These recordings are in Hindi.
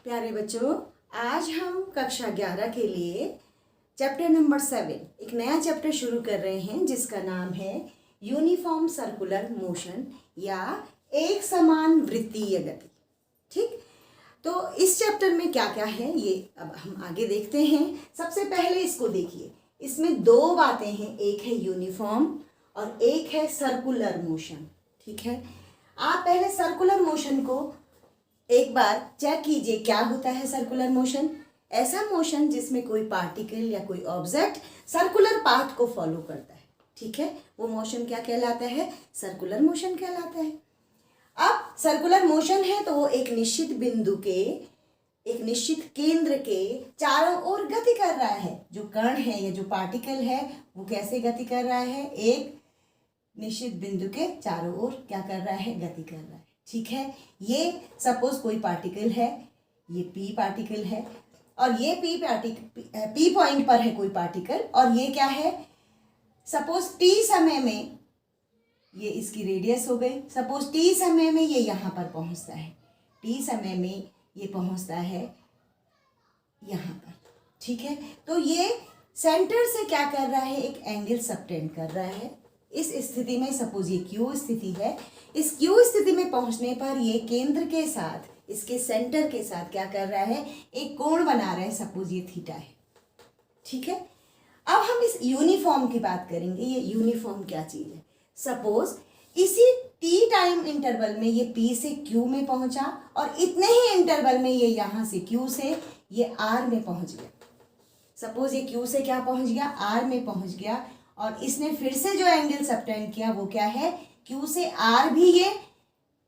प्यारे बच्चों, आज हम कक्षा 11 के लिए चैप्टर नंबर 7 एक नया चैप्टर शुरू कर रहे हैं जिसका नाम है यूनिफॉर्म सर्कुलर मोशन या एक समान वृत्तीय गति। ठीक, तो इस चैप्टर में क्या क्या है ये अब हम आगे देखते हैं। सबसे पहले इसको देखिए, इसमें दो बातें हैं, एक है यूनिफॉर्म और एक है सर्कुलर मोशन। ठीक है, आप पहले सर्कुलर मोशन को एक बार चेक कीजिए क्या होता है सर्कुलर मोशन। ऐसा मोशन जिसमें कोई पार्टिकल या कोई ऑब्जेक्ट सर्कुलर पाथ को फॉलो करता है। ठीक है, वो मोशन क्या कहलाता है? सर्कुलर मोशन कहलाता है। अब सर्कुलर मोशन है तो वो एक निश्चित बिंदु के, एक निश्चित केंद्र के चारों ओर गति कर रहा है। जो कण है या जो पार्टिकल है वो कैसे गति कर रहा है? एक निश्चित बिंदु के चारों ओर क्या कर रहा है? गति कर रहा है। ठीक है, ये सपोज कोई पार्टिकल है, ये पी पार्टिकल है और ये पी पॉइंट पर है कोई पार्टिकल, और ये क्या है? सपोज टी समय में ये इसकी रेडियस हो गई। सपोज टी समय में ये यहाँ पर पहुँचता है, टी समय में ये पहुँचता है यहाँ पर। ठीक है, तो ये सेंटर से क्या कर रहा है? एक एंगल सबटेंड कर रहा है। इस स्थिति में सपोज ये क्यू स्थिति है, इस क्यू स्थिति में पहुंचने पर ये केंद्र के साथ, इसके सेंटर के साथ क्या कर रहा है? एक कोण बना रहा है। सपोज ये थीटा है। ठीक है, अब हम इस यूनिफॉर्म की बात करेंगे। ये यूनिफॉर्म क्या चीज है? सपोज इसी टी टाइम इंटरवल में ये पी से क्यू में पहुंचा और इतने ही इंटरवल में ये यहाँ से क्यू से ये आर में पहुंच गया। सपोज ये क्यू से क्या पहुंच गया? आर में पहुंच गया, और इसने फिर से जो एंगल सबटेंड किया वो क्या है? क्यू से आर भी ये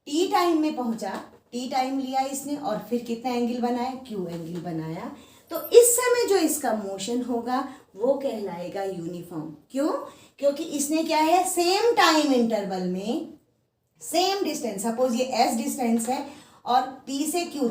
टी टाइम में पहुंचा, टी टाइम लिया इसने और फिर कितना एंगल बनाया? क्यू एंगल बनाया। तो इस समय जो इसका मोशन होगा वो कहलाएगा यूनिफॉर्म। क्यों? क्योंकि इसने क्या है? सेम टाइम इंटरवल में सेम डिस्टेंस, सपोज ये एस डिस्टेंस है और पी से क्यू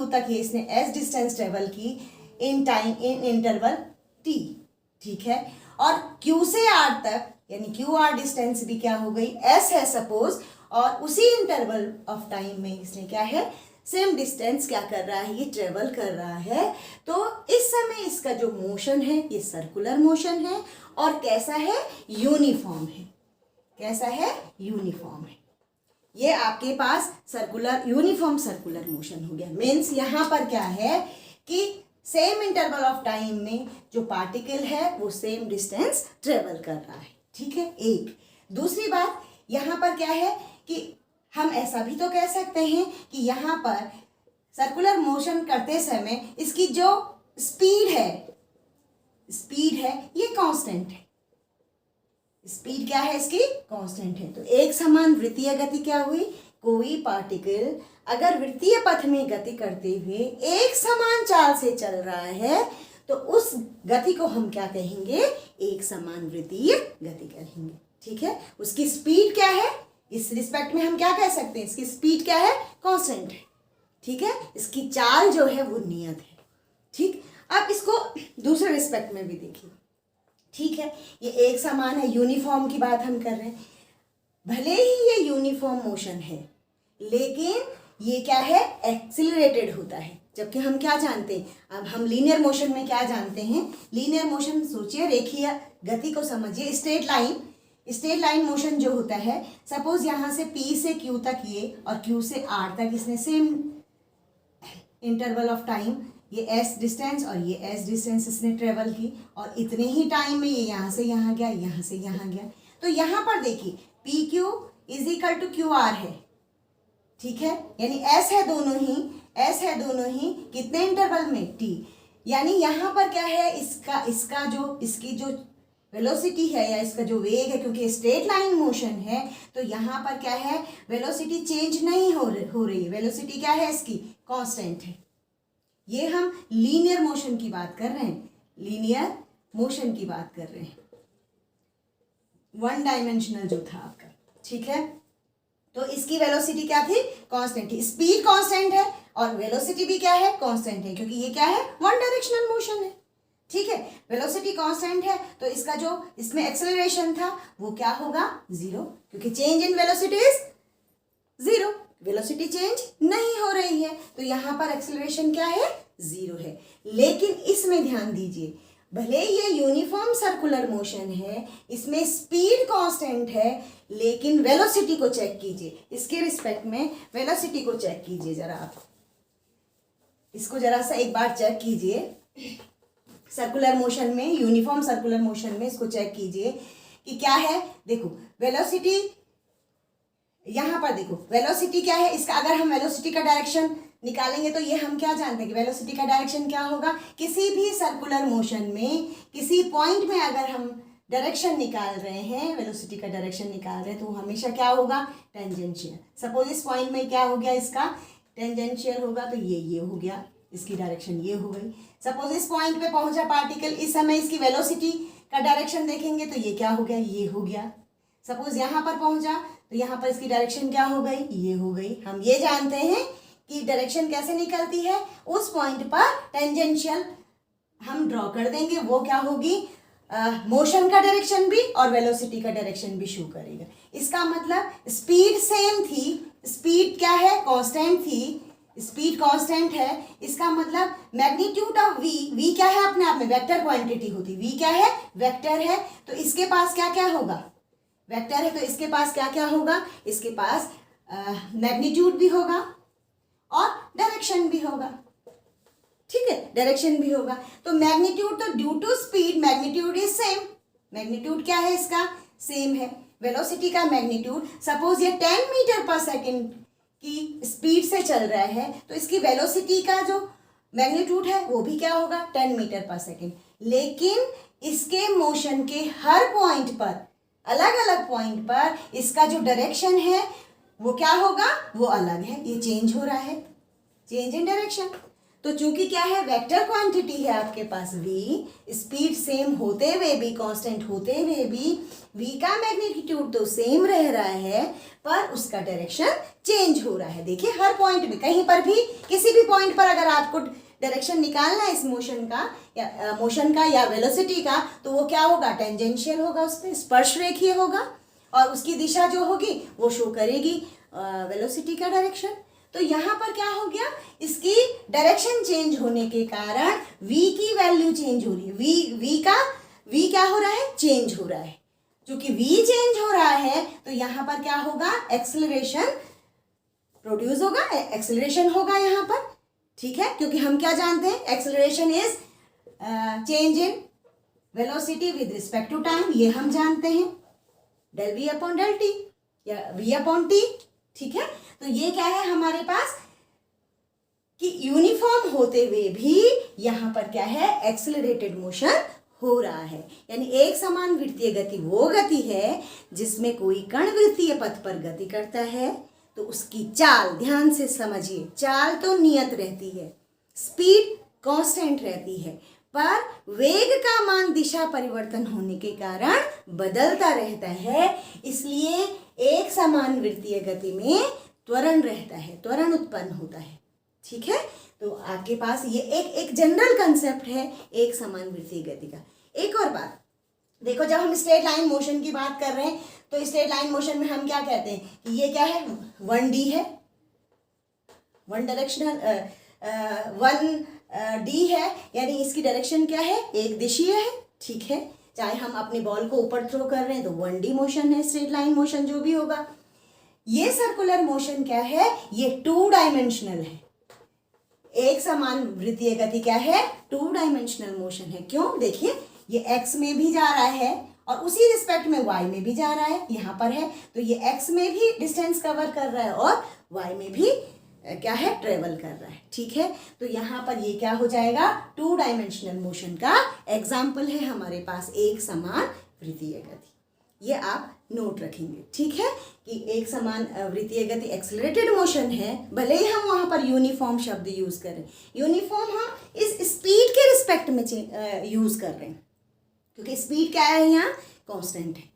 तक ये इसने एस डिस्टेंस ट्रेवल की in time, in interval T. ठीक है, और Q से R तक यानी QR डिस्टेंस भी क्या हो गई? S है सपोज, और उसी इंटरवल ऑफ टाइम में इसने क्या है? सेम डिस्टेंस क्या कर रहा है? ये ट्रेवल कर रहा है। तो इस समय इसका जो मोशन है ये सर्कुलर मोशन है और कैसा है? यूनिफॉर्म है। कैसा है? यूनिफॉर्म है। ये आपके पास सर्कुलर, यूनिफॉर्म सर्कुलर मोशन हो गया। मीन्स यहाँ पर क्या है कि सेम इंटरवल ऑफ टाइम में जो पार्टिकल है वो सेम डिस्टेंस ट्रेवल कर रहा है। ठीक है, एक। दूसरी बात यहाँ पर क्या है कि हम ऐसा भी तो कह सकते हैं कि यहाँ पर सर्कुलर मोशन करते समय इसकी जो स्पीड है ये कांस्टेंट है। स्पीड क्या है इसकी? कांस्टेंट है। तो एक समान वृत्तीय गति क्या हुई? कोई पार्टिकल अगर वृत्तीय पथ में गति करते हुए एक समान चाल से चल रहा है तो उस गति को हम क्या कहेंगे? एक समान वृत्तीय गति कहेंगे। ठीक है, उसकी स्पीड क्या है? इस रिस्पेक्ट में हम क्या कह सकते हैं? इसकी स्पीड क्या है? कांस्टेंट है। ठीक है, इसकी चाल जो है वो नियत है। ठीक, अब इसको दूसरे रिस्पेक्ट में भी देखिए। ठीक है, ये एक समान है, यूनिफॉर्म की बात हम कर रहे हैं। भले ही ये यूनिफॉर्म मोशन है लेकिन ये क्या है? एक्सिलरेटेड होता है। जबकि हम क्या जानते हैं? अब हम लीनियर मोशन में क्या जानते हैं? लीनियर मोशन सोचिए, रेखीय गति को समझिए। स्ट्रेट लाइन मोशन जो होता है, सपोज यहाँ से P से Q तक ये और Q से R तक इसने सेम इंटरवल ऑफ टाइम ये S डिस्टेंस और ये S डिस्टेंस इसने ट्रेवल की और इतने ही टाइम में ये यहाँ से यहाँ गया, यहाँ से यहाँ गया। तो यहाँ पर देखिए PQ is equal to QR है। ठीक है, यानी S है दोनों ही कितने इंटरवल में? T। यानी यहाँ पर क्या है? इसकी जो वेलोसिटी है या इसका जो वेग है, क्योंकि स्ट्रेट लाइन मोशन है तो यहाँ पर क्या है? वेलोसिटी चेंज नहीं हो रही है। वेलोसिटी क्या है इसकी? कांस्टेंट है। ये हम लीनियर मोशन की बात कर रहे हैं, वन डायमेंशनल जो था आपका। ठीक है, तो इसकी वेलोसिटी क्या थी? कांस्टेंट थी। स्पीड कांस्टेंट है और वेलोसिटी भी क्या है? कांस्टेंट है, क्योंकि ये क्या है? वन डायरेक्शनल मोशन है। ठीक है, वेलोसिटी कांस्टेंट है तो इसका जो इसमें एक्सेलरेशन था वो क्या होगा? 0, क्योंकि change in velocity is 0। Velocity change नहीं हो रही है, तो यहाँ पर एक्सेलरेशन क्या है, 0 है। लेकिन इसमें ध्यान दीजिए, भले ये यूनिफॉर्म सर्कुलर मोशन है, इसमें स्पीड कांस्टेंट है, लेकिन वेलोसिटी को चेक कीजिए, इसके रिस्पेक्ट में वेलोसिटी को चेक कीजिए जरा आप, इसको जरा सा एक बार चेक कीजिए। सर्कुलर मोशन में, यूनिफॉर्म सर्कुलर मोशन में इसको चेक कीजिए कि क्या है। देखो वेलोसिटी, यहाँ पर देखो वेलोसिटी क्या है इसका, अगर हम वेलोसिटी का डायरेक्शन निकालेंगे तो ये हम क्या जानते हैं कि वेलोसिटी का डायरेक्शन क्या होगा। किसी भी सर्कुलर मोशन में किसी पॉइंट में अगर हम डायरेक्शन निकाल रहे हैं, वेलोसिटी का डायरेक्शन निकाल रहे हैं, तो हमेशा क्या होगा, टेंजेंशियल। सपोज इस पॉइंट में क्या हो गया, इसका टेंजेंशियल होगा, तो ये हो गया, इसकी डायरेक्शन ये हो गई। सपोज इस पॉइंट पे पहुंचा पार्टिकल, इस समय इसकी वेलोसिटी का डायरेक्शन देखेंगे तो ये क्या हो गया, ये हो गया। सपोज यहाँ पर पहुंचा तो यहाँ पर इसकी डायरेक्शन क्या हो गई, ये हो गई। हम ये जानते हैं कि डायरेक्शन कैसे निकलती है, उस पॉइंट पर टेंजेंशियल हम ड्रॉ कर देंगे, वो क्या होगी, मोशन का डायरेक्शन भी और वेलोसिटी का डायरेक्शन भी शो करेगा। इसका मतलब स्पीड सेम थी, स्पीड क्या है, कांस्टेंट थी, स्पीड कांस्टेंट है। इसका मतलब मैग्नीट्यूड ऑफ वी क्या है, अपने आप में वेक्टर क्वांटिटी होती, वी क्या है, वेक्टर है, तो इसके पास क्या क्या होगा, वेक्टर है, तो इसके पास क्या क्या होगा, इसके पास मैग्नीट्यूड भी होगा और डायरेक्शन भी होगा। ठीक है, डायरेक्शन भी होगा। तो मैग्नीट्यूड, तो due to speed magnitude is same, magnitude क्या है इसका, सेम है। वेलोसिटी का मैग्नीट्यूड, सपोज ये 10 मीटर पर सेकेंड की स्पीड से चल रहा है, तो इसकी वेलोसिटी का जो मैग्नीट्यूड है वो भी क्या होगा, 10 मीटर पर सेकेंड। लेकिन इसके मोशन के हर पॉइंट पर, अलग अलग पॉइंट पर इसका जो डायरेक्शन है वो क्या होगा, वो अलग है, ये चेंज हो रहा है, चेंज इन डायरेक्शन। तो चूंकि क्या है, वेक्टर क्वांटिटी है आपके पास v, स्पीड सेम होते हुए भी, कांस्टेंट होते हुए भी v का मैग्नीट्यूड तो सेम रह रहा है, पर उसका डायरेक्शन चेंज हो रहा है। देखिए हर पॉइंट में, कहीं पर भी, किसी भी पॉइंट पर अगर आपको डायरेक्शन निकालना है इस मोशन का या वेलोसिटी का, तो वो क्या होगा, टेंजेंशियल होगा, उस पर स्पर्श रेखीय होगा, और उसकी दिशा जो होगी वो शो करेगी वेलोसिटी का डायरेक्शन। तो यहाँ पर क्या हो गया, इसकी डायरेक्शन चेंज होने के कारण v की वैल्यू चेंज हो रही है, v क्या हो रहा है, चेंज हो रहा है। क्योंकि v चेंज हो रहा है तो यहाँ पर क्या होगा, एक्सेलरेशन प्रोड्यूस होगा, एक्सेलरेशन होगा यहाँ पर। ठीक है, क्योंकि हम क्या जानते हैं, acceleration is change in velocity with respect to time, ये हम जानते हैं, del v upon del t या v अपॉन t। ठीक है, तो ये क्या है हमारे पास कि यूनिफॉर्म होते हुए भी यहाँ पर क्या है, एक्सेलरेटेड मोशन हो रहा है। यानी एक समान वृत्तीय गति वो गति है जिसमें कोई कण वृत्तीय पथ पर गति करता है, तो उसकी चाल, ध्यान से समझिए, चाल तो नियत रहती है, स्पीड कांस्टेंट रहती है, पर वेग का मान दिशा परिवर्तन होने के कारण बदलता रहता है। इसलिए एक समान वृत्तीय गति में त्वरण रहता है, त्वरण उत्पन्न होता है। ठीक है, तो आपके पास ये एक जनरल कंसेप्ट है एक समान वृत्तीय गति का। एक और बात देखो, जब हम स्ट्रेट लाइन मोशन की बात कर रहे हैं तो स्ट्रेट लाइन मोशन में हम क्या कहते हैं कि ये क्या है, 1D है, वन डायरेक्शनल, 1D है, यानी इसकी डायरेक्शन क्या है, एक दिशीय है। ठीक है, चाहे हम अपनी बॉल को ऊपर थ्रो कर रहे हैं तो 1D मोशन है, स्ट्रेट लाइन मोशन जो भी होगा। ये सर्कुलर मोशन क्या है, ये 2 डायमेंशनल है। एक समान वृत्तीय गति क्या है, 2 डायमेंशनल मोशन है। क्यों, देखिए ये x में भी जा रहा है और उसी रिस्पेक्ट में y में भी जा रहा है, यहाँ पर है तो ये x में भी डिस्टेंस कवर कर रहा है और y में भी क्या है, ट्रेवल कर रहा है। ठीक है, तो यहाँ पर ये क्या हो जाएगा, 2 डायमेंशनल मोशन का एग्जाम्पल है हमारे पास एक समान वृत्तीय गति। ये आप नोट रखेंगे। ठीक है, कि एक समान वृत्तीय गति एक्सेलरेटेड मोशन है, भले ही हम वहाँ पर यूनिफॉर्म शब्द यूज करें, यूनिफॉर्म हम इस स्पीड के रिस्पेक्ट में यूज कर रहे हैं, क्योंकि स्पीड क्या है, यहाँ कांस्टेंट है।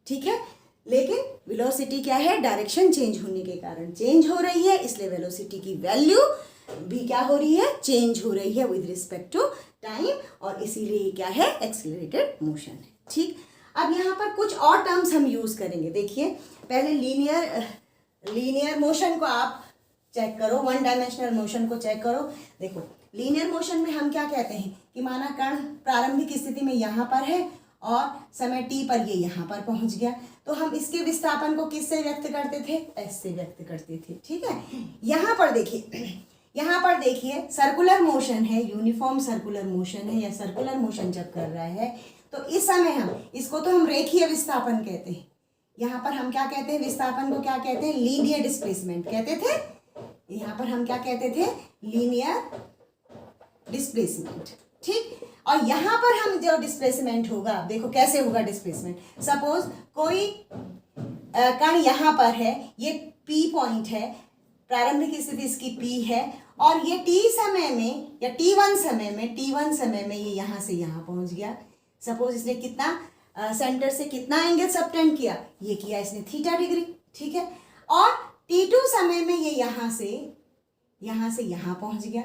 ठीक है, लेकिन वेलोसिटी क्या है, डायरेक्शन चेंज होने के कारण चेंज हो रही है, इसलिए वेलोसिटी की वैल्यू भी क्या हो रही है, चेंज हो रही है विद रिस्पेक्ट टू टाइम, और इसीलिए क्या है, एक्सेलरेटेड मोशन है। ठीक, अब यहाँ पर कुछ और टर्म्स हम यूज करेंगे। देखिए, पहले लीनियर लीनियर मोशन को आप चेक करो, वन डायमेंशनल मोशन को चेक करो। देखो लीनियर मोशन में हम क्या कहते हैं कि माना कण प्रारंभिक स्थिति में यहाँ पर है और समय t पर ये यहाँ पर पहुँच गया, तो हम इसके विस्थापन को किससे व्यक्त करते थे, s से व्यक्त करते थे। ठीक है, यहाँ पर देखिए सर्कुलर मोशन है, यूनिफॉर्म सर्कुलर मोशन है या सर्कुलर मोशन जब कर रहा है तो इस समय हम इसको तो हम रेखीय विस्थापन कहते हैं। यहाँ पर हम क्या कहते हैं, विस्थापन को क्या कहते हैं, लीनियर डिस्प्लेसमेंट कहते थे। यहाँ पर हम क्या कहते थे, लीनियर डिस्प्लेसमेंट। ठीक, और यहाँ पर हम जो डिस्प्लेसमेंट होगा, देखो कैसे होगा डिस्प्लेसमेंट। सपोज कोई कण यहाँ पर है, ये P पॉइंट है, प्रारंभिक स्थिति इसकी P है और ये T समय में या T1 समय में ये यहाँ से यहाँ पहुँच गया। सपोज इसने कितना सेंटर से कितना एंगल सबटेंड किया, ये किया इसने थीटा डिग्री। ठीक है, और T2 समय में ये यहाँ से यहाँ पहुँच गया।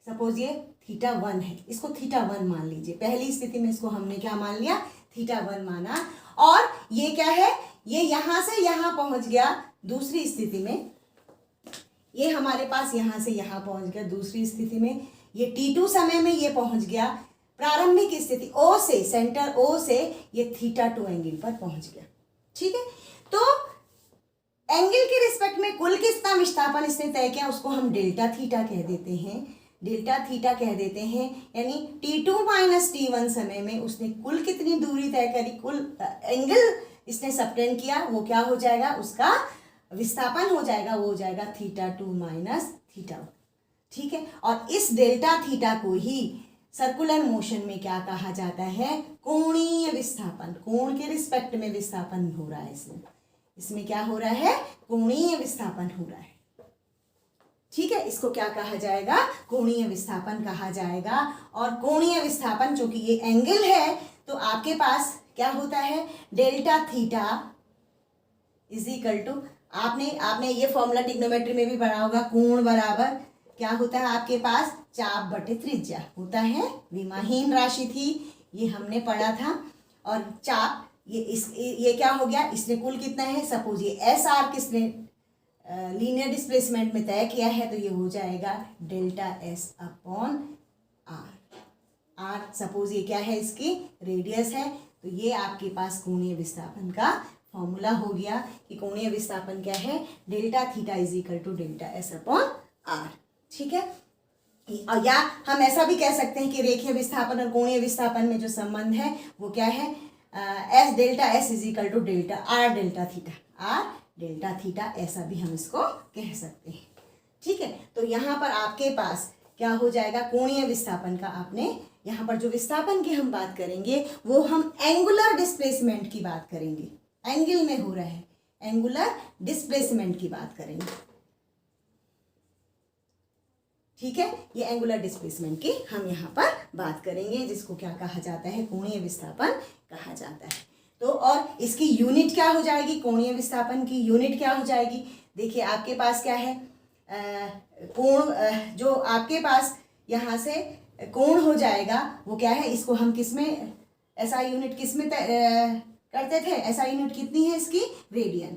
सपोज ये थीटा 1 है, इसको थीटा 1 मान लीजिए। पहली स्थिति में इसको हमने क्या मान लिया, थीटा 1 माना। और ये क्या है, ये यहाँ से यहाँ पहुँच गया दूसरी स्थिति में, ये हमारे पास यहाँ से यहाँ पहुँच गया दूसरी स्थिति में। ये T2 समय में ये पहुँच गया प्रारंभिक स्थिति O से, सेंटर O से ये थीटा 2 एंगल पर पहुँच गया। ठीक है, तो एंगल के रिस्पेक्ट में कुल कितना विस्थापन इसने तय किया उसको हम डेल्टा थीटा कह देते हैं। यानी T2 माइनस T1 समय में उसने कुल कितनी दूरी तय करी, कुल एंगल इसने सबटेंड किया, वो क्या हो जाएगा, उसका विस्थापन हो जाएगा, वो हो जाएगा थीटा 2 माइनस थीटा 1। ठीक है, और इस डेल्टा थीटा को ही सर्कुलर मोशन में क्या कहा जाता है, कोणीय विस्थापन। कोण के रिस्पेक्ट में विस्थापन हो रहा है, इसमें क्या हो रहा है, कोणीय विस्थापन हो रहा है। ठीक है, इसको क्या कहा जाएगा, कोणीय विस्थापन कहा जाएगा। और कोणीय विस्थापन चूंकि ये एंगल है तो आपके पास क्या होता है, delta theta is equal to, आपने ये फॉर्मूला ट्रिग्नोमेट्री में भी पढ़ा होगा, कोण बराबर क्या होता है आपके पास, चाप बटे त्रिज्या होता है। विमाहीन राशि थी, ये हमने पढ़ा था। और चाप ये क्या हो गया, इसने कुल कितना है, सपोज ये एस आर किसने लीनियर डिस्प्लेसमेंट में तय किया है, तो ये हो जाएगा delta S upon R. Suppose ये क्या है, इसकी रेडियस है, तो ये आपके पास कोणीय विस्थापन का फॉर्मूला हो गया कि कोणीय विस्थापन क्या है, delta theta is equal to delta S upon R. ठीक है, और या हम ऐसा भी कह सकते हैं कि रेखीय विस्थापन और कोणीय विस्थापन में जो संबंध है वो क्या है, S delta S is equal to delta R delta theta, ऐसा भी हम इसको कह सकते हैं। ठीक है, तो यहाँ पर आपके पास क्या हो जाएगा, कोणीय विस्थापन का, आपने यहाँ पर जो विस्थापन की हम बात करेंगे वो हम एंगुलर डिस्प्लेसमेंट की बात करेंगे, एंगल में हो रहा है, एंगुलर डिस्प्लेसमेंट की बात करेंगे। ठीक है, ये एंगुलर डिस्प्लेसमेंट की हम यहाँ पर बात करेंगे, जिसको क्या कहा जाता है, कोणीय विस्थापन कहा जाता है। तो और इसकी यूनिट क्या हो जाएगी, कोणीय विस्थापन की यूनिट क्या हो जाएगी, देखिए आपके पास क्या है, कोण जो आपके पास यहाँ से कोण हो जाएगा वो क्या है, इसको हम किस में, ऐसा यूनिट किस में करते थे, ऐसा यूनिट कितनी है इसकी, रेडियन,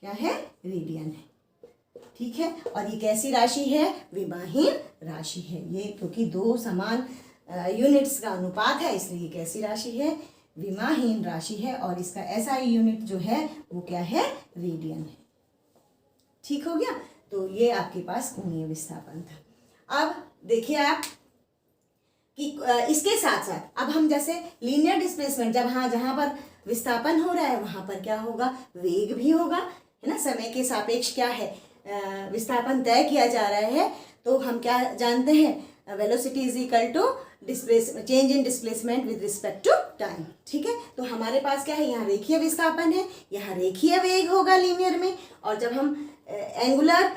क्या है, रेडियन है। ठीक है, और ये कैसी राशि है, विमाहीन राशि है। ये क्योंकि दो समान यूनिट्स का अनुपात है, इसलिए ये कैसी राशि है, विमाहीन राशि है। और इसका ऐसा यूनिट जो है वो क्या है, रेडियन है। ठीक हो गया, तो ये आपके पास कोणीय विस्थापन था। अब देखिए आप कि इसके साथ साथ अब हम जैसे लीनियर डिस्प्लेसमेंट, जब जहाँ पर विस्थापन हो रहा है वहाँ पर क्या होगा, वेग भी होगा, है ना, समय के सापेक्ष क्या है, विस्थापन तय किया जा रहा है। तो हम क्या जानते हैं, velocity is equal to change in displacement with respect to time. ठीक है, तो हमारे पास क्या है, यहाँ रेखीय विस्थापन है, यहाँ रेखीय वेग होगा लीनियर में। और जब हम एंगुलर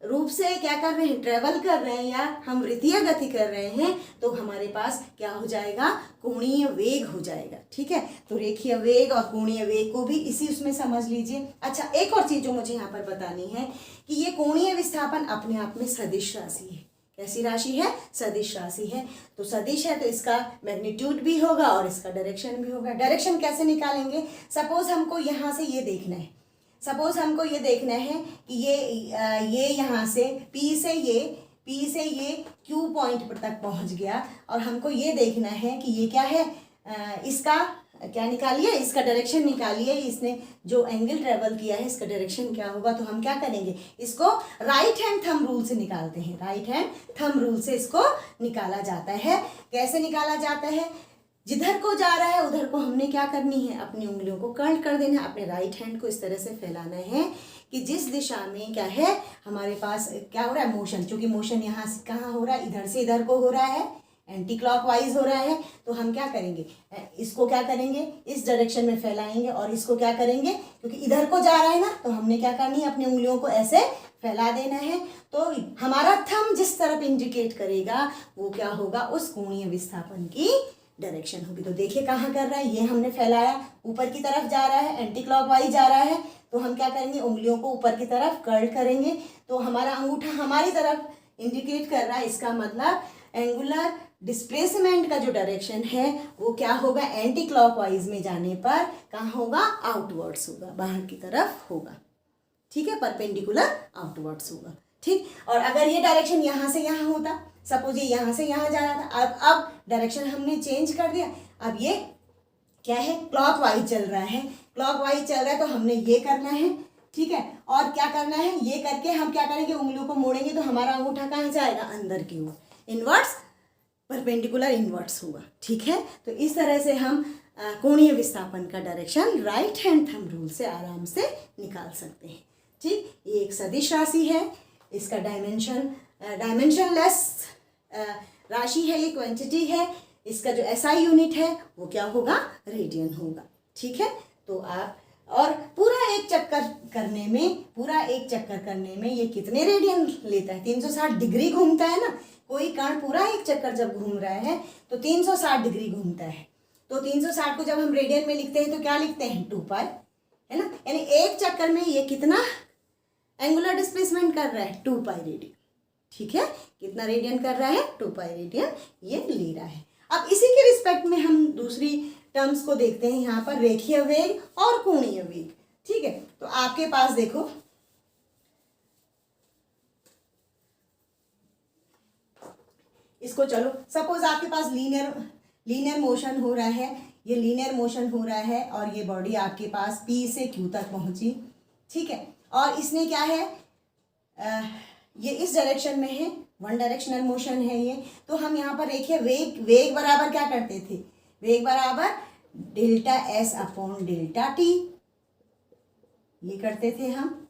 रूप से क्या कर रहे हैं, ट्रेवल कर रहे हैं या हम वृत्तीय गति कर रहे हैं, तो हमारे पास क्या हो जाएगा, कोणीय वेग हो जाएगा। ठीक है, तो रेखीय वेग और कोणीय वेग को भी इसी उसमें समझ लीजिए। अच्छा, एक और चीज़ जो मुझे यहाँ पर बतानी है कि ये कोणीय विस्थापन अपने आप में सदिश राशि है। कैसी राशि है, सदिश राशि है। तो सदिश है तो इसका मैग्नीट्यूड भी होगा और इसका डायरेक्शन भी होगा। डायरेक्शन कैसे निकालेंगे, सपोज हमको यहाँ से ये देखना है, सपोज हमको ये देखना है कि ये यहाँ से P से ये Q पॉइंट तक पहुँच गया, और हमको ये देखना है कि ये क्या है, इसका क्या निकालिए, इसका डायरेक्शन निकालिए, इसने जो एंगल ट्रेवल किया है इसका डायरेक्शन क्या होगा। तो हम क्या करेंगे, इसको राइट हैंड थंब रूल से निकालते हैं। राइट हैंड थंब रूल से इसको निकाला जाता है। कैसे निकाला जाता है, जिधर को जा रहा है उधर को हमने क्या करनी है, अपनी उंगलियों को कर्ल कर देना है, अपने राइट हैंड को इस तरह से फैलाना है कि जिस दिशा में क्या है हमारे पास क्या हो रहा है, मोशन, क्योंकि मोशन यहाँ से कहाँ हो रहा है, इधर से इधर को हो रहा है, एंटी क्लॉकवाइज हो रहा है। तो हम क्या करेंगे, इसको क्या करेंगे, इस डायरेक्शन में फैलाएंगे, और इसको क्या करेंगे, क्योंकि इधर को जा रहा है ना, तो हमने क्या करनी है, अपनी उंगलियों को ऐसे फैला देना है। तो हमारा थंब जिस तरफ इंडिकेट करेगा वो क्या होगा, उस कोणीय विस्थापन की डायरेक्शन होगी। तो देखिए कहाँ कर रहा है, ये हमने फैलाया, ऊपर की तरफ जा रहा है, एंटी क्लॉकवाइज जा रहा है। तो हम क्या करेंगे, उंगलियों को ऊपर की तरफ कर्ल करेंगे, तो हमारा अंगूठा हमारी तरफ इंडिकेट कर रहा है। इसका मतलब एंगुलर डिस्प्लेसमेंट का जो डायरेक्शन है वो क्या होगा, एंटी क्लॉकवाइज में जाने पर कहाँ होगा, आउटवर्ड्स होगा, बाहर की तरफ होगा। ठीक है, परपेंडिकुलर आउटवर्ड्स होगा। ठीक, और अगर ये डायरेक्शन यहाँ से यहाँ होता, सपोज ये यहाँ से यहाँ जा रहा था, अब डायरेक्शन हमने चेंज कर दिया, अब ये क्या है, क्लॉकवाइज चल रहा है, क्लॉकवाइज चल रहा है, तो हमने ये करना है। ठीक है, और क्या करना है, ये करके हम क्या करेंगे, उंगलियों को मोड़ेंगे, तो हमारा अंगूठा कहाँ जाएगा, अंदर की ओर, इनवर्ट्स, परपेंडिकुलर इनवर्ट्स होगा। ठीक है, तो इस तरह से हम कोणीय विस्थापन का direction right hand thumb rule से आराम से निकाल सकते हैं। ठीक, ये एक सदिश राशि है, इसका डायमेंशनलेस राशि है, ये क्वांटिटी है, इसका जो एसआई यूनिट है वो क्या होगा, रेडियन होगा। ठीक है, तो आप और पूरा एक चक्कर करने में ये कितने रेडियन लेता है, 360 डिग्री घूमता है ना, कोई कण पूरा एक चक्कर जब घूम रहा है तो 360 डिग्री घूमता है। तो 360 को जब हम रेडियन में लिखते हैं तो क्या लिखते हैं, 2 पाई, है ना, यानी एक चक्कर में ये कितना एंगुलर डिस्प्लेसमेंट कर रहा है, 2 पाई रेडियन। ठीक है, कितना रेडियन कर रहा है, 2 पाई रेडियन ये ले रहा है। अब इसी के रिस्पेक्ट में हम दूसरी टर्म्स को देखते हैं, यहाँ पर रेखीय वेग और कोणीय वेग। ठीक है, तो आपके पास देखो, इसको चलो सपोज आपके पास लीनियर मोशन हो रहा है, ये लीनियर मोशन हो रहा है, और ये बॉडी आपके पास P से Q तक पहुंची। ठीक है, और इसने क्या है, ये इस डायरेक्शन में है, वन डायरेक्शनल मोशन है ये। तो हम यहाँ पर देखिए वेग बराबर क्या करते थे, वेग बराबर delta S upon delta T, ये करते थे हम।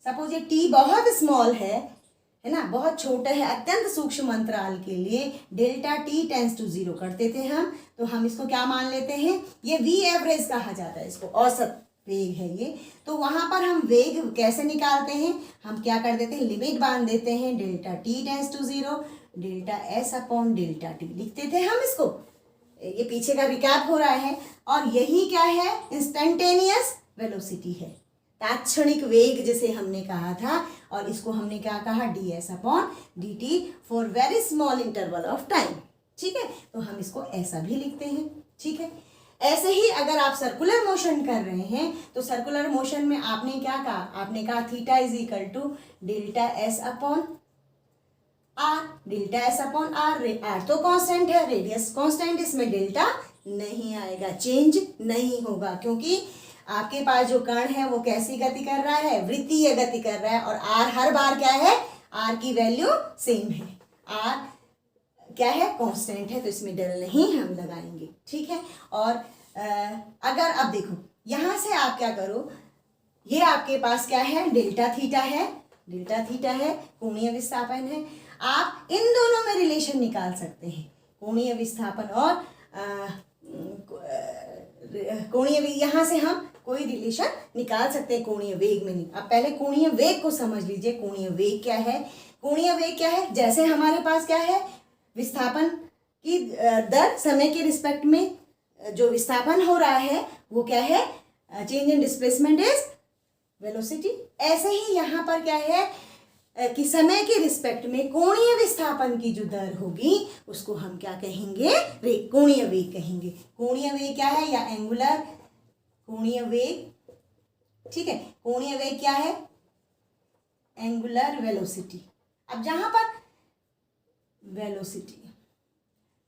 सपोज ये T बहुत स्मॉल है ना, बहुत छोटा है, अत्यंत सूक्ष्म अंतराल के लिए डेल्टा T टेंस टू 0 करते थे हम। तो हम इसको क्या मान लेते हैं, ये V एवरेज कहा जाता है, इसको औसत वेग है ये। तो वहाँ पर हम वेग कैसे निकालते हैं, हम क्या कर देते हैं, लिमिट बांध देते हैं, delta T tends to 0 delta S upon delta T लिखते थे हम इसको। ये पीछे का रिकैप हो रहा है, और यही क्या है, इंस्टेंटेनियस वेलोसिटी है, तात्क्षणिक वेग जिसे हमने कहा था, और इसको हमने क्या कहा, ds upon dt for very small interval of time. ठीक है, तो हम इसको ऐसा भी लिखते हैं। ठीक है, ऐसे ही अगर आप सर्कुलर मोशन कर रहे हैं तो सर्कुलर मोशन में आपने क्या कहा, आपने कहा theta is equal to delta S upon r, delta S upon r तो कांस्टेंट है, रेडियस कांस्टेंट, इसमें डेल्टा नहीं आएगा, चेंज नहीं होगा, क्योंकि आपके पास जो कण है वो कैसी गति कर रहा है, वृत्तीय गति कर रहा है, और r हर बार क्या है, r की वैल्यू सेम है, r क्या है, कांस्टेंट है, तो इसमें डेल नहीं हम लगाएंगे। ठीक है, और अगर अब देखो यहाँ से आप क्या करो, ये आपके पास क्या है, डेल्टा थीटा है, कोणीय विस्थापन है। आप इन दोनों में रिलेशन निकाल सकते हैं, कोणीय विस्थापन और कोणीय वेग, यहाँ से हम कोई रिलेशन निकाल सकते हैं कोणीय वेग में नहीं। अब पहले कोणीय वेग को समझ लीजिए, कोणीय वेग क्या है। कोणीय वेग क्या है, जैसे हमारे पास क्या है, विस्थापन की दर, समय के रिस्पेक्ट में जो विस्थापन हो रहा है वो क्या है, change in displacement is velocity. ऐसे ही यहाँ पर क्या है कि समय के रिस्पेक्ट में कोणीय विस्थापन की जो दर होगी उसको हम क्या कहेंगे, कोणीय वेग कहेंगे। कोणीय वेग क्या है, या एंगुलर कोणीय वेग ठीक है, कोणीय वेग क्या है? Angular velocity. अब जहां पर वेलोसिटी,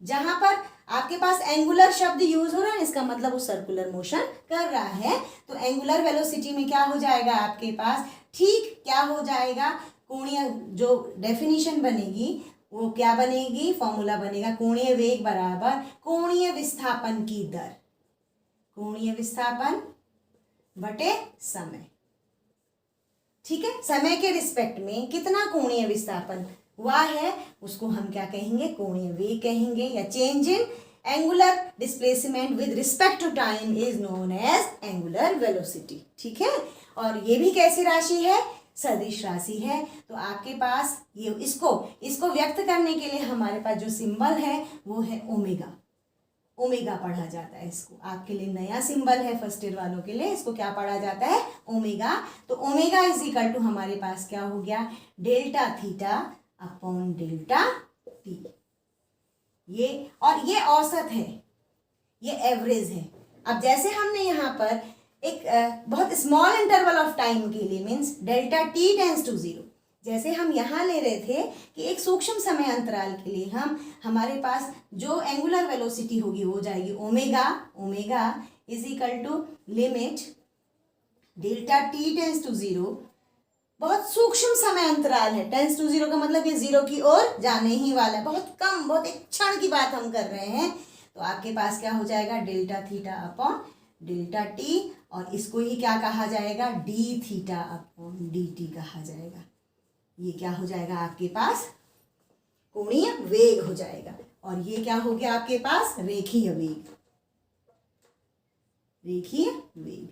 जहां पर आपके पास एंगुलर शब्द यूज हो रहा है, इसका मतलब वो सर्कुलर मोशन कर रहा है। तो एंगुलर वेलोसिटी में क्या हो जाएगा आपके पास? ठीक क्या हो जाएगा? कोणीय जो डेफिनेशन बनेगी वो क्या बनेगी? फॉर्मूला बनेगा कोणीय वेग बराबर कोणीय विस्थापन की दर, कोणीय विस्थापन बटे समय। ठीक है, समय के रिस्पेक्ट में कितना कोणीय विस्थापन हुआ है उसको हम क्या कहेंगे? कोणीय वेग कहेंगे, या change in angular displacement with respect to time is known as angular velocity. ठीक है, और ये भी कैसी राशि है? सदिश राशि है। तो आपके पास ये इसको व्यक्त करने के लिए हमारे पास जो सिंबल है वो है ओमेगा। ओमेगा पढ़ा जाता है इसको, आपके लिए नया सिंबल है फर्स्ट ईयर वालों के लिए, इसको क्या पढ़ा जाता है? ओमेगा। तो ओमेगा इज इक्वल टू हमारे पास क्या हो गया? Delta theta upon delta T. ये औसत है, ये एवरेज है। अब जैसे हमने यहाँ पर एक बहुत स्मॉल इंटरवल ऑफ टाइम के लिए means delta T tends to 0, जैसे हम यहाँ ले रहे थे कि एक सूक्ष्म समय अंतराल के लिए हमारे पास जो एंगुलर वेलोसिटी होगी वो जाएगी omega. Omega is equal to limit delta T tends to 0, बहुत सूक्ष्म समय अंतराल है, टेंस टू 0 का मतलब ये 0 की ओर जाने ही वाला है, बहुत कम, बहुत एक क्षण की बात हम कर रहे हैं। तो आपके पास क्या हो जाएगा? Delta theta upon delta T, और इसको ही क्या कहा जाएगा? D theta upon D T कहा जाएगा। ये क्या हो जाएगा आपके पास? कोणीय वेग हो जाएगा। और ये क्या हो गया आपके पास? रेखीय वेग, रेखीय वेग।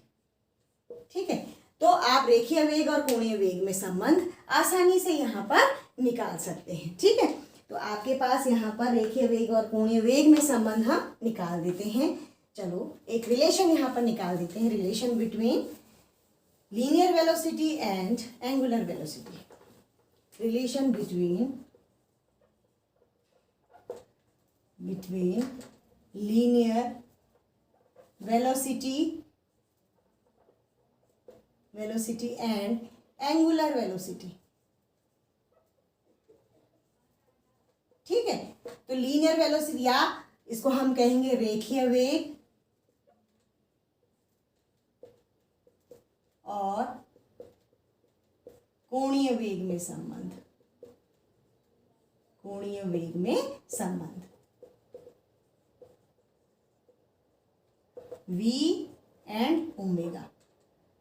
ठीक है, तो आप रेखीय वेग और कोणीय वेग में संबंध आसानी से यहाँ पर निकाल सकते हैं। ठीक है, तो आपके पास यहाँ पर रेखीय वेग और कोणीय वेग में संबंध हम निकाल देते हैं। चलो एक रिलेशन यहाँ पर निकाल देते हैं, relation between linear velocity and angular velocity. Relation between linear velocity and angular velocity। ठीक है, तो लीनियर वेलोसिटी या इसको हम कहेंगे रेखीय वेग और कोणीय वेग में संबंध, कोणीय वेग में संबंध v एंड ओमेगा।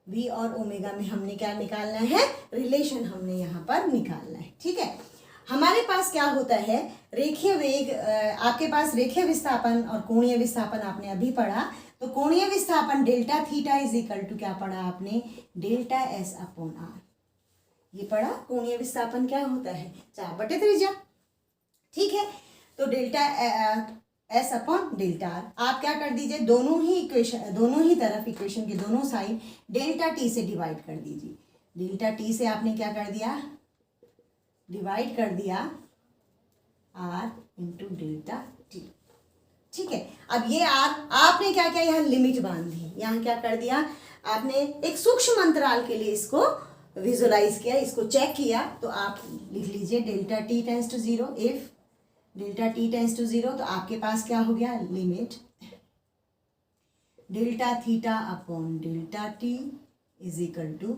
v और ओमेगा में हमने क्या निकालना है? रिलेशन हमने यहाँ पर निकालना है। ठीक है, हमारे पास क्या होता है? रेखीय वेग, आपके पास रेखीय विस्थापन और कोणीय विस्थापन आपने अभी पढ़ा। तो कोणीय विस्थापन delta theta is equal to क्या पढ़ा आपने? Delta S upon R. ये पढ़ा कोणीय विस्थापन क्या होता है? 4/3। ठीक है, तो delta S upon delta R. आप क्या कर दीजिए? दोनों ही तरफ इक्वेशन के दोनों साइड डेल्टा टी से डिवाइड कर दीजिए। डेल्टा टी से आपने क्या कर दिया? डिवाइड कर दिया आर इंटू डेल्टा टी। ठीक है, अब ये आर आपने क्या किया? यहाँ लिमिट बांध दी। यहाँ क्या कर दिया आपने? एक सूक्ष्म अंतराल के लिए इसको विजुलाइज किया, इसको चेक किया। तो आप लिख लीजिए delta T tends to 0। If delta T tends to 0 तो आपके पास क्या हो गया? Limit delta theta upon delta T is equal to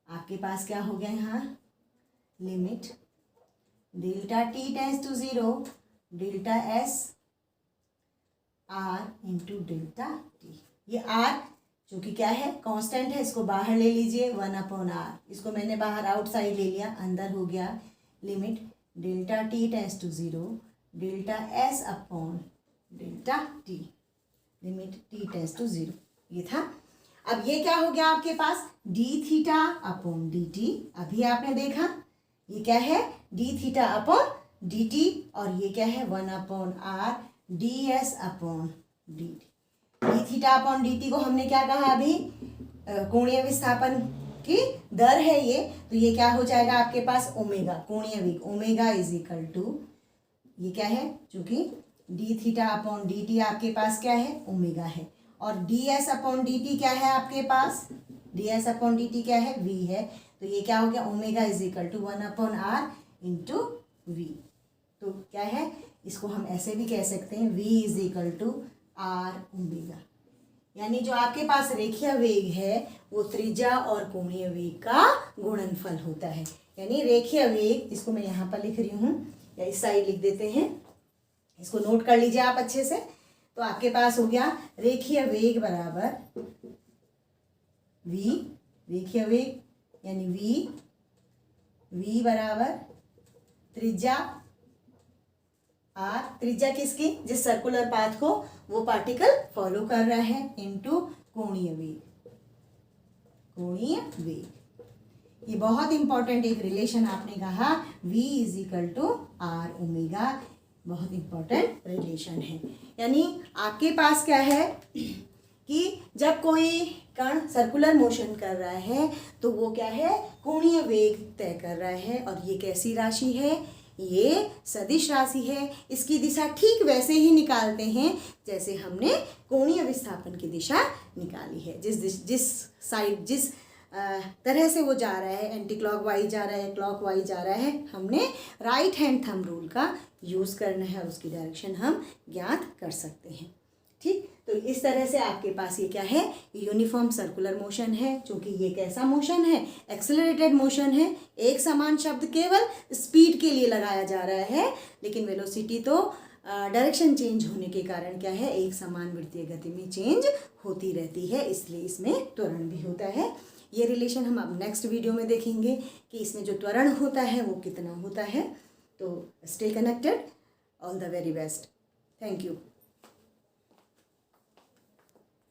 आपके पास क्या हो गया? यहाँ limit delta T tends to 0 delta S R into delta T. ये आर जो कि क्या है? कांस्टेंट है, इसको बाहर ले लीजिए 1/r। इसको मैंने बाहर आउटसाइड ले लिया, अंदर हो गया limit delta T tends to 0 delta S upon delta T, limit T tends to 0। ये था। अब ये क्या हो गया आपके पास? D theta upon D T. अभी आपने देखा ये क्या है? D theta upon D T, और ये क्या है? 1/r D S upon D T. D theta upon D T को हमने क्या कहा अभी? कोणीय विस्थापन की दर है ये। तो ये क्या हो जाएगा आपके पास? ओमेगा, कोणीय वेग। ओमेगा इज इक्वल टू ये क्या है? चूंकि D theta upon D T आपके पास क्या है? ओमेगा है, और D S upon D T क्या है आपके पास? D S upon D T क्या है, v है, तो ये क्या हो गया, omega is equal to 1/r into V. तो क्या है, इसको हम ऐसे भी कह सकते हैं, v is equal to r omega. यानी जो आपके पास रेखीय वेग है वो त्रिज्या और कोणीय वेग का गुणनफल होता है। यानी रेखीय वेग, इसको मैं यहाँ पर लिख रही हूँ या इस साइड लिख देते हैं, इसको नोट कर लीजिए आप अच्छे से। तो आपके पास हो गया रेखीय वेग बराबर v, रेखीय वेग यानी v बराबर त्रिज्या r, त्रिज्या किसकी, जिस सर्कुलर पाथ को वो पार्टिकल फॉलो कर रहा है, इनटू कोणीय वेग, कोणीय वेग। ये बहुत इंपॉर्टेंट एक रिलेशन आपने कहा, v is equal to R omega, बहुत इंपॉर्टेंट रिलेशन है। यानी आपके पास क्या है कि जब कोई कण सर्कुलर मोशन कर रहा है तो वो क्या है, कोणीय वेग तय कर रहा है, और ये कैसी राशि है, ये सदिश राशि है। इसकी दिशा ठीक वैसे ही निकालते हैं जैसे हमने कोणीय विस्थापन की दिशा निकाली है। जिस साइड, जिस तरह से वो जा रहा है, एंटी क्लॉक वाइज जा रहा है, क्लॉक वाइज जा रहा है, हमने राइट हैंड थंब रूल का यूज़ करना है, उसकी डायरेक्शन हम ज्ञात कर सकते हैं। ठीक, तो इस तरह से आपके पास ये क्या है, यूनिफॉर्म सर्कुलर मोशन है। चूँकि ये कैसा मोशन है, एक्सेलरेटेड मोशन है। एक समान शब्द केवल स्पीड के लिए लगाया जा रहा है, लेकिन वेलोसिटी तो डायरेक्शन चेंज होने के कारण क्या है, एक समान वृत्तीय गति में चेंज होती रहती है, इसलिए इसमें त्वरण भी होता है। ये रिलेशन हम अब नेक्स्ट वीडियो में देखेंगे कि इसमें जो त्वरण होता है वो कितना होता है। तो stay connected, all the very best, thank you.